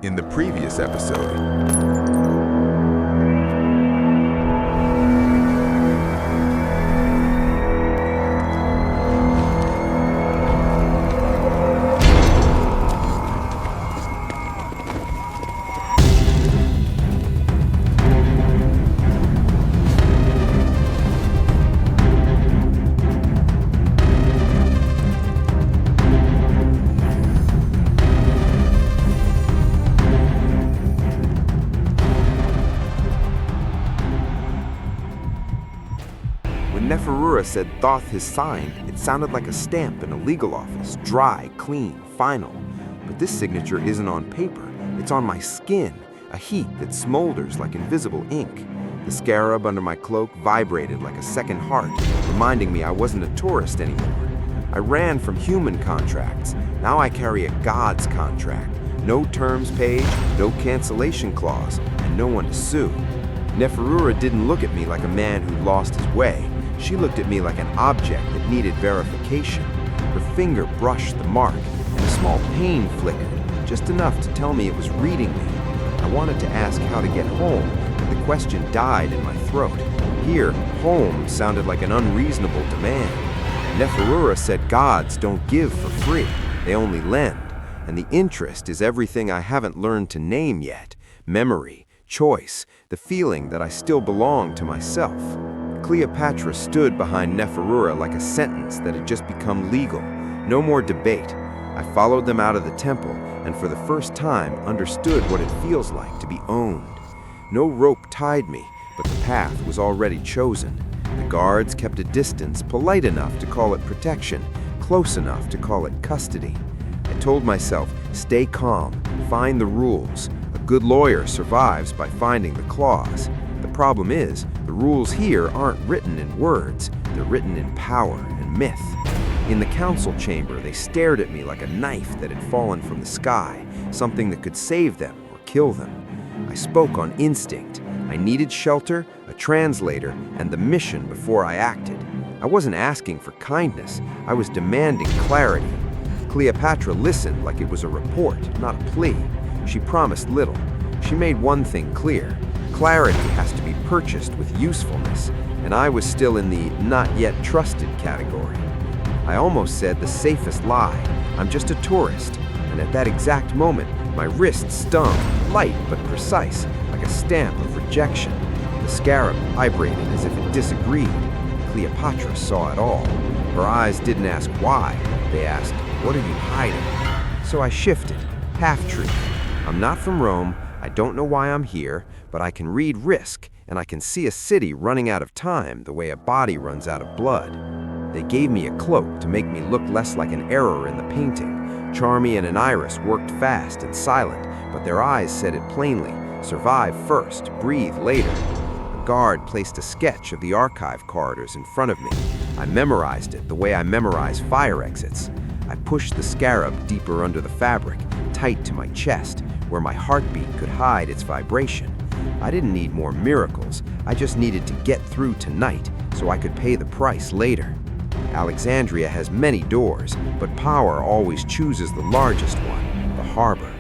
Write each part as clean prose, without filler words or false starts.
In the previous episode, when Neferura said Thoth is signed, it sounded like a stamp in a legal office, dry, clean, final. But this signature isn't on paper, it's on my skin, a heat that smolders like invisible ink. The scarab under my cloak vibrated like a second heart, reminding me I wasn't a tourist anymore. I ran from human contracts. Now I carry a god's contract. No terms page, no cancellation clause, and no one to sue. Neferura didn't look at me like a man who'd lost his way. She looked at me like an object that needed verification. Her finger brushed the mark, and a small pain flickered, just enough to tell me it was reading me. I wanted to ask how to get home, but the question died in my throat. Here, home sounded like an unreasonable demand. Neferura said gods don't give for free, they only lend, and the interest is everything I haven't learned to name yet. Memory, choice, the feeling that I still belong to myself. Cleopatra stood behind Neferura like a sentence that had just become legal. No more debate. I followed them out of the temple, and for the first time understood what it feels like to be owned. No rope tied me, but the path was already chosen. The guards kept a distance, polite enough to call it protection, close enough to call it custody. I told myself, stay calm, find the rules. A good lawyer survives by finding the clause. The problem is, the rules here aren't written in words, they're written in power and myth. In the council chamber, they stared at me like a knife that had fallen from the sky, something that could save them or kill them. I spoke on instinct. I needed shelter, a translator, and the mission before I acted. I wasn't asking for kindness, I was demanding clarity. Cleopatra listened like it was a report, not a plea. She promised little. She made one thing clear. Clarity has to be purchased with usefulness, and I was still in the not yet trusted category. I almost said the safest lie. I'm just a tourist, and at that exact moment, my wrist stung, light but precise, like a stamp of rejection. The scarab vibrated as if it disagreed. Cleopatra saw it all. Her eyes didn't ask why, they asked, "What are you hiding?" So I shifted, half-truth. I'm not from Rome, I don't know why I'm here, but I can read risk, and I can see a city running out of time the way a body runs out of blood. They gave me a cloak to make me look less like an error in the painting. Charmy and an iris worked fast and silent, but their eyes said it plainly, survive first, breathe later. A guard placed a sketch of the archive corridors in front of me. I memorized it the way I memorize fire exits. I pushed the scarab deeper under the fabric, tight to my chest, where my heartbeat could hide its vibration. I didn't need more miracles, I just needed to get through tonight so I could pay the price later. Alexandria has many doors, but power always chooses the largest one, the harbor.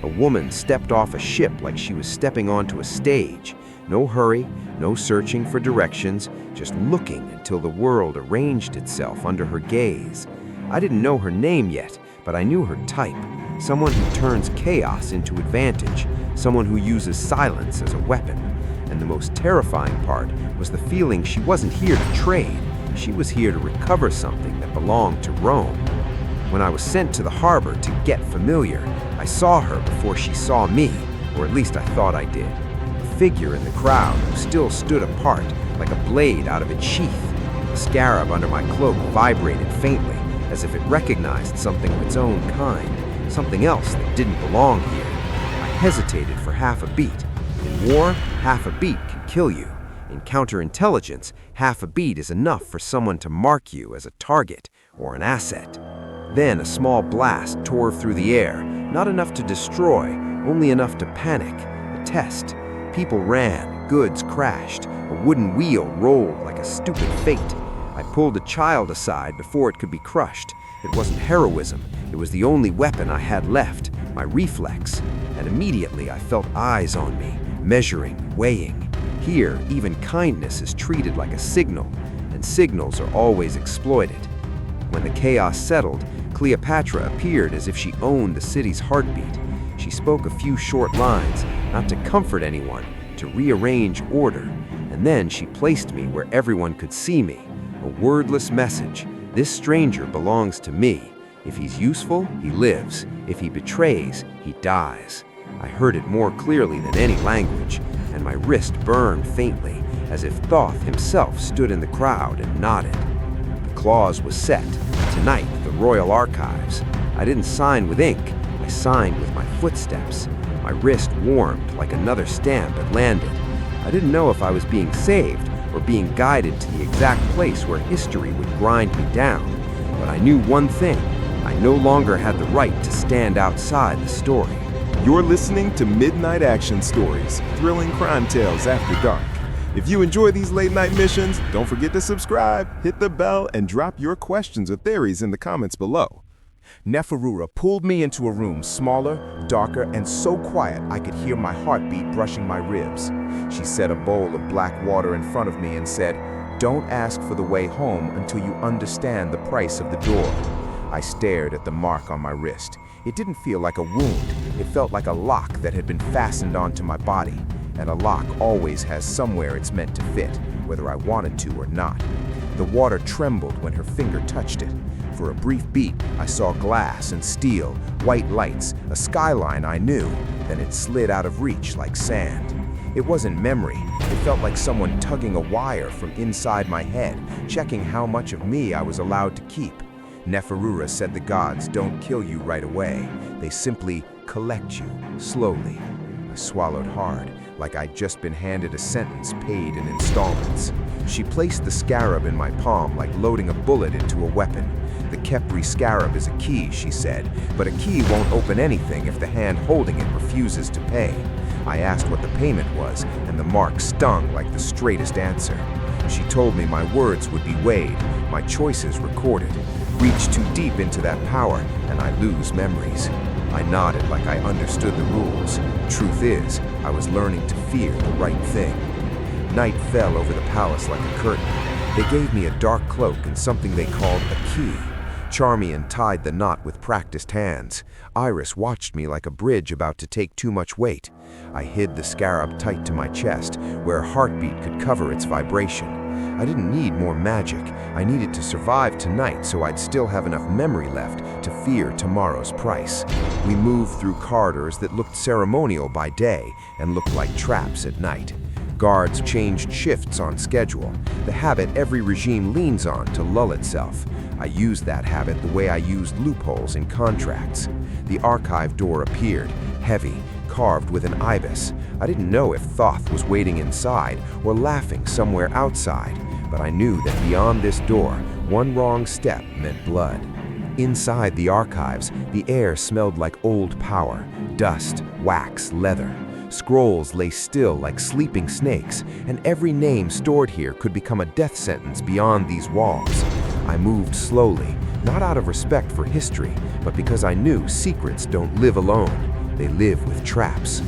A woman stepped off a ship like she was stepping onto a stage. No hurry, no searching for directions, just looking until the world arranged itself under her gaze. I didn't know her name yet, but I knew her type. Someone who turns chaos into advantage, someone who uses silence as a weapon. And the most terrifying part was the feeling she wasn't here to trade. She was here to recover something that belonged to Rome. When I was sent to the harbor to get familiar, I saw her before she saw me, or at least I thought I did. A figure in the crowd who still stood apart, like a blade out of its sheath. The scarab under my cloak vibrated faintly, as if it recognized something of its own kind. Something else that didn't belong here. I hesitated for half a beat. In war, half a beat can kill you. In counterintelligence, half a beat is enough for someone to mark you as a target or an asset. Then a small blast tore through the air, not enough to destroy, only enough to panic. A test. People ran, goods crashed, a wooden wheel rolled like a stupid fate. I pulled a child aside before it could be crushed. It wasn't heroism, it was the only weapon I had left. my reflex, and immediately I felt eyes on me, measuring, weighing. Here, even kindness is treated like a signal, and signals are always exploited. When the chaos settled, Cleopatra appeared as if she owned the city's heartbeat. She spoke a few short lines, not to comfort anyone, to rearrange order, and then she placed me where everyone could see me. A wordless message: this stranger belongs to me. If he's useful, he lives. If he betrays, he dies. I heard it more clearly than any language, and my wrist burned faintly, as if Thoth himself stood in the crowd and nodded. The clause was set. Tonight, the Royal Archives. I didn't sign with ink. I signed with my footsteps. My wrist warmed like another stamp had landed. I didn't know if I was being saved or being guided to the exact place where history would grind me down. But I knew one thing: I no longer had the right to stand outside the story. You're listening to Midnight Action Stories, thrilling crime tales after dark. If you enjoy these late-night missions, don't forget to subscribe, hit the bell, and drop your questions or theories in the comments below. Neferura pulled me into a room smaller, darker, and so quiet I could hear my heartbeat brushing my ribs. She set a bowl of black water in front of me and said, "Don't ask for the way home until you understand the price of the door." I stared at the mark on my wrist. It didn't feel like a wound. It felt like a lock that had been fastened onto my body. And a lock always has somewhere it's meant to fit, whether I wanted to or not. The water trembled when her finger touched it. For a brief beat, I saw glass and steel, white lights, a skyline I knew. Then it slid out of reach like sand. It wasn't memory. It felt like someone tugging a wire from inside my head, checking how much of me I was allowed to keep. Neferura said the gods don't kill you right away. They simply collect you, slowly. I swallowed hard, like I'd just been handed a sentence paid in installments. She placed the scarab in my palm like loading a bullet into a weapon. The Khepri scarab is a key, she said, but a key won't open anything if the hand holding it refuses to pay. I asked what the payment was, and the mark stung like the straightest answer. She told me my words would be weighed, my choices recorded. Reach too deep into that power, and I lose memories. I nodded like I understood the rules. Truth is, I was learning to fear the right thing. Night fell over the palace like a curtain. They gave me a dark cloak and something they called a key. Charmian tied the knot with practiced hands. Iris watched me like a bridge about to take too much weight. I hid the scarab tight to my chest, where a heartbeat could cover its vibration. I didn't need more magic. I needed to survive tonight so I'd still have enough memory left to fear tomorrow's price. We moved through corridors that looked ceremonial by day and looked like traps at night. Guards changed shifts on schedule, the habit every regime leans on to lull itself. I used that habit the way I used loopholes in contracts. The archive door appeared, heavy, carved with an ibis. I didn't know if Thoth was waiting inside or laughing somewhere outside, but I knew that beyond this door, one wrong step meant blood. Inside the archives, the air smelled like old power, dust, wax, leather. Scrolls lay still like sleeping snakes, and every name stored here could become a death sentence beyond these walls. I moved slowly, not out of respect for history, but because I knew secrets don't live alone. They live with traps.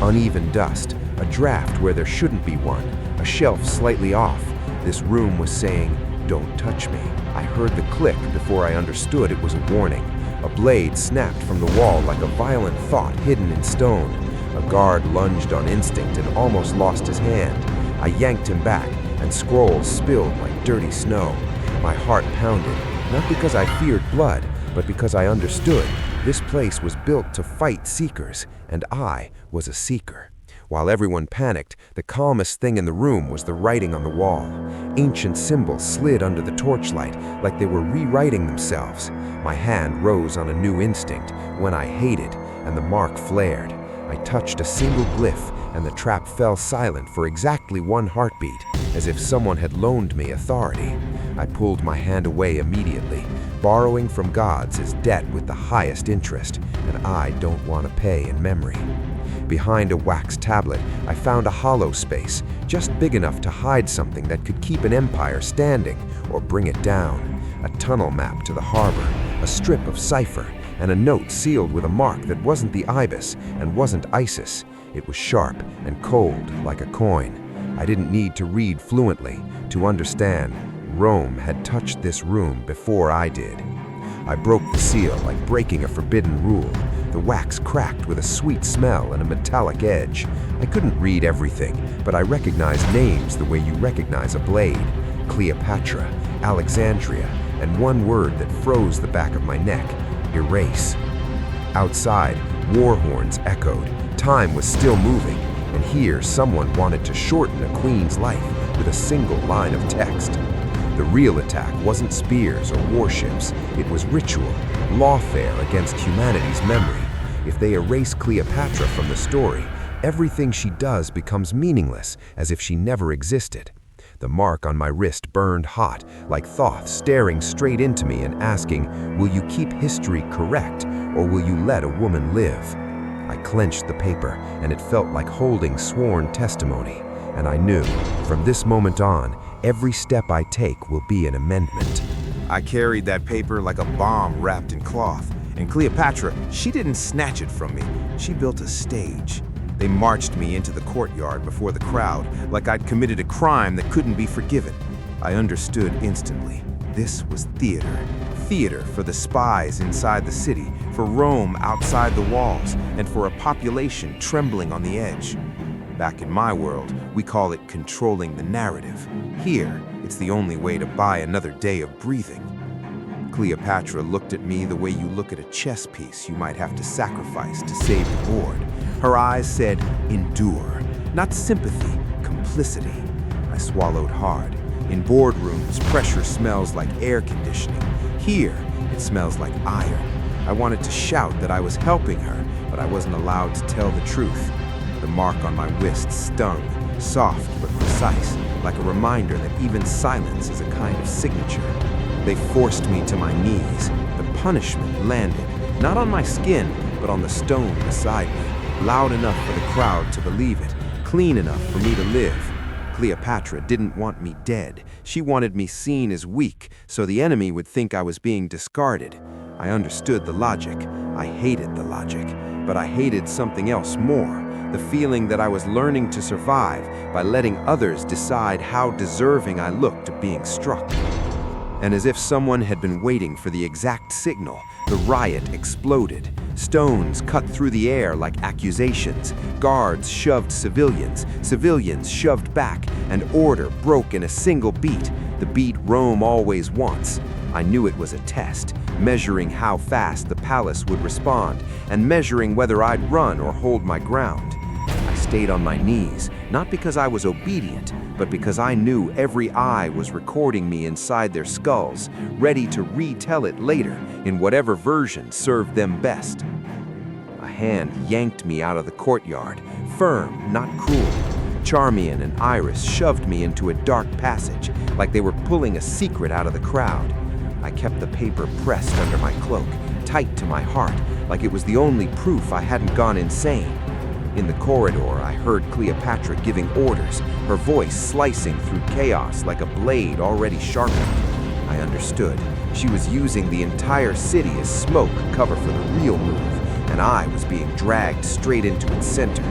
Uneven dust, a draft where there shouldn't be one, a shelf slightly off. This room was saying, "Don't touch me." I heard the click before I understood it was a warning. A blade snapped from the wall like a violent thought hidden in stone. A guard lunged on instinct and almost lost his hand. I yanked him back, and scrolls spilled like dirty snow. My heart pounded, not because I feared blood, but because I understood. This place was built to fight seekers, and I was a seeker. While everyone panicked, the calmest thing in the room was the writing on the wall. Ancient symbols slid under the torchlight like they were rewriting themselves. My hand rose on a new instinct, when I hated, and the mark flared. I touched a single glyph, and the trap fell silent for exactly one heartbeat, as if someone had loaned me authority. I pulled my hand away immediately. Borrowing from gods is debt with the highest interest, and I don't want to pay in memory. Behind a wax tablet, I found a hollow space, just big enough to hide something that could keep an empire standing or bring it down. A tunnel map to the harbor, a strip of cipher, and a note sealed with a mark that wasn't the ibis and wasn't Isis. It was sharp and cold like a coin. I didn't need to read fluently to understand Rome had touched this room before I did. I broke the seal like breaking a forbidden rule. The wax cracked with a sweet smell and a metallic edge. I couldn't read everything, but I recognized names the way you recognize a blade. Cleopatra, Alexandria, and one word that froze the back of my neck: erase. Outside, war horns echoed. Time was still moving, and here someone wanted to shorten a queen's life with a single line of text. The real attack wasn't spears or warships. It was ritual, lawfare against humanity's memory. If they erase Cleopatra from the story, everything she does becomes meaningless, as if she never existed. The mark on my wrist burned hot, like Thoth staring straight into me and asking, "Will you keep history correct, or will you let a woman live?" I clenched the paper, and it felt like holding sworn testimony. And I knew, from this moment on, every step I take will be an amendment. I carried that paper like a bomb wrapped in cloth, and Cleopatra, she didn't snatch it from me. She built a stage. They marched me into the courtyard before the crowd, like I'd committed a crime that couldn't be forgiven. I understood instantly. This was theater. Theater for the spies inside the city, for Rome outside the walls, and for a population trembling on the edge. Back in my world, we call it controlling the narrative. Here, it's the only way to buy another day of breathing. Cleopatra looked at me the way you look at a chess piece you might have to sacrifice to save the board. Her eyes said, "Endure." Not sympathy, complicity. I swallowed hard. In boardrooms, pressure smells like air conditioning. Here, it smells like iron. I wanted to shout that I was helping her, but I wasn't allowed to tell the truth. The mark on my wrist stung, soft but precise, like a reminder that even silence is a kind of signature. They forced me to my knees. The punishment landed, not on my skin, but on the stone beside me, loud enough for the crowd to believe it, clean enough for me to live. Cleopatra didn't want me dead. She wanted me seen as weak, so the enemy would think I was being discarded. I understood the logic. I hated the logic, but I hated something else more. The feeling that I was learning to survive by letting others decide how deserving I looked of being struck. And as if someone had been waiting for the exact signal, the riot exploded. Stones cut through the air like accusations. Guards shoved civilians. Civilians shoved back, and order broke in a single beat, the beat Rome always wants. I knew it was a test, measuring how fast the palace would respond, and measuring whether I'd run or hold my ground. I stayed on my knees, not because I was obedient, but because I knew every eye was recording me inside their skulls, ready to retell it later in whatever version served them best. A hand yanked me out of the courtyard, firm, not cruel. Charmian and Iris shoved me into a dark passage, like they were pulling a secret out of the crowd. I kept the paper pressed under my cloak, tight to my heart, like it was the only proof I hadn't gone insane. In the corridor, I heard Cleopatra giving orders, her voice slicing through chaos like a blade already sharpened. I understood. She was using the entire city as smoke cover for the real move, and I was being dragged straight into its center.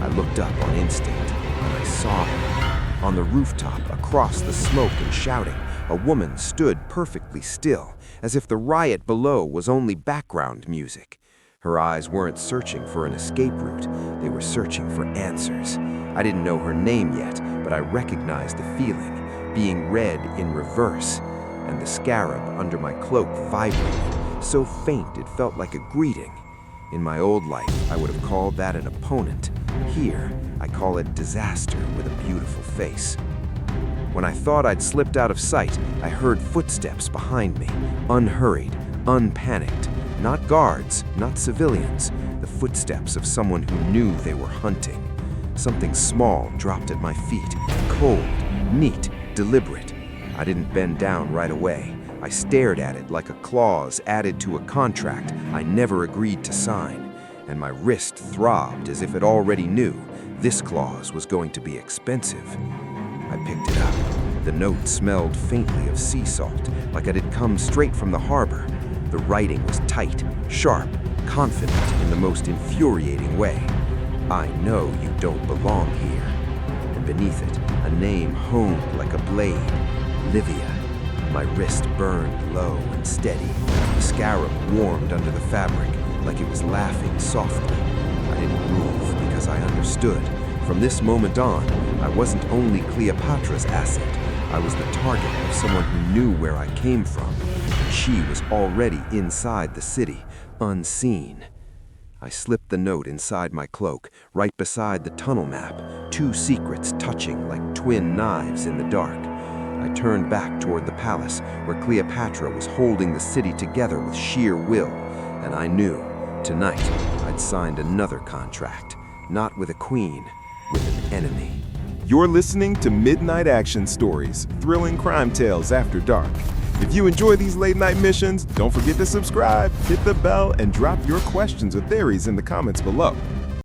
I looked up on instinct, and I saw her. On the rooftop, across the smoke and shouting, a woman stood perfectly still, as if the riot below was only background music. Her eyes weren't searching for an escape route, they were searching for answers. I didn't know her name yet, but I recognized the feeling, being read in reverse, and the scarab under my cloak vibrated, so faint it felt like a greeting. In my old life, I would have called that an opponent. Here, I call it disaster with a beautiful face. When I thought I'd slipped out of sight, I heard footsteps behind me, unhurried, unpanicked. Not guards, not civilians, the footsteps of someone who knew they were hunting. Something small dropped at my feet, cold, neat, deliberate. I didn't bend down right away. I stared at it like a clause added to a contract I never agreed to sign, and my wrist throbbed as if it already knew this clause was going to be expensive. I picked it up. The note smelled faintly of sea salt, like it had come straight from the harbor. The writing was tight, sharp, confident in the most infuriating way. I know you don't belong here. And beneath it, a name honed like a blade. Livia. My wrist burned low and steady. The scarab warmed under the fabric, like it was laughing softly. I didn't move because I understood. From this moment on, I wasn't only Cleopatra's asset. I was the target of someone who knew where I came from. She was already inside the city, unseen. I slipped the note inside my cloak, right beside the tunnel map, two secrets touching like twin knives in the dark. I turned back toward the palace, where Cleopatra was holding the city together with sheer will, and I knew, tonight, I'd signed another contract, not with a queen, with an enemy. You're listening to Midnight Action Stories, thrilling crime tales after dark. If you enjoy these late-night missions, don't forget to subscribe, hit the bell, and drop your questions or theories in the comments below.